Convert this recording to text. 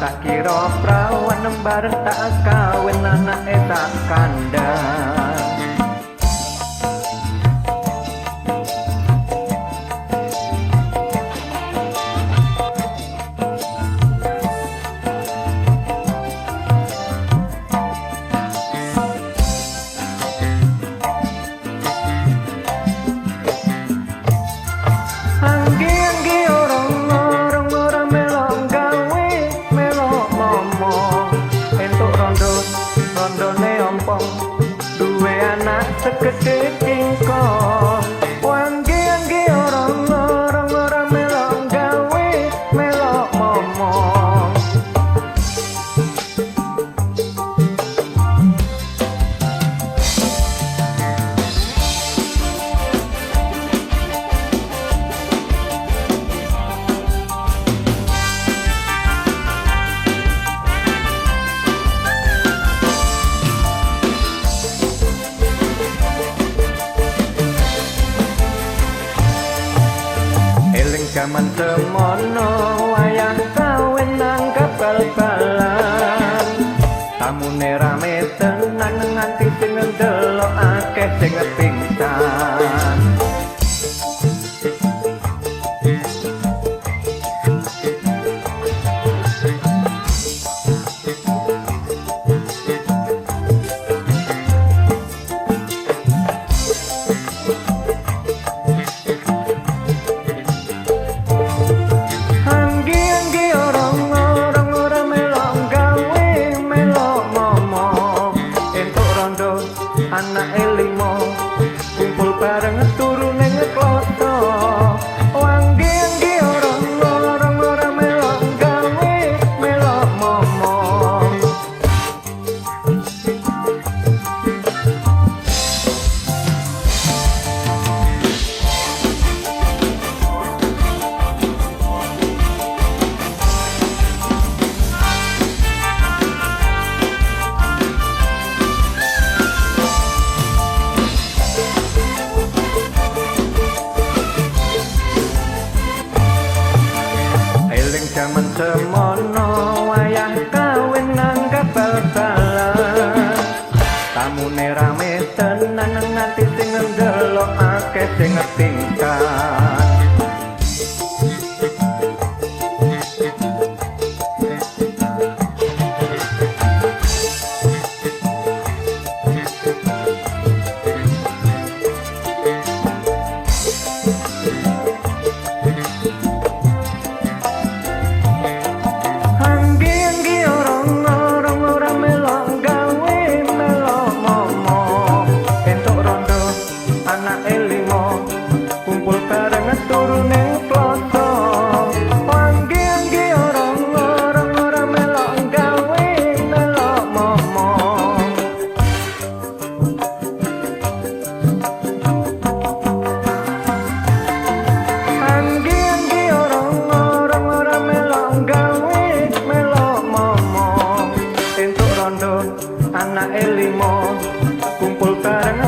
tak kira prawan bareng tak kawin anake tak kandhang. Segede kingkong wanggi-anggi orang melok gawe melok momong. Jaman semono wayah kawin nang kebal-balan, tamune rame tenan nganti sing ndelok akeh sing pingsan. Anak limo kumpul bareng turu ning kloto wanggi-anggi orang melok gawe melok momong. Jaman semono wayah kawin nang kebal-balan, tamune rame tenan nganti sing ndelok akeh sing pingsan. Anak limo kumpul bareng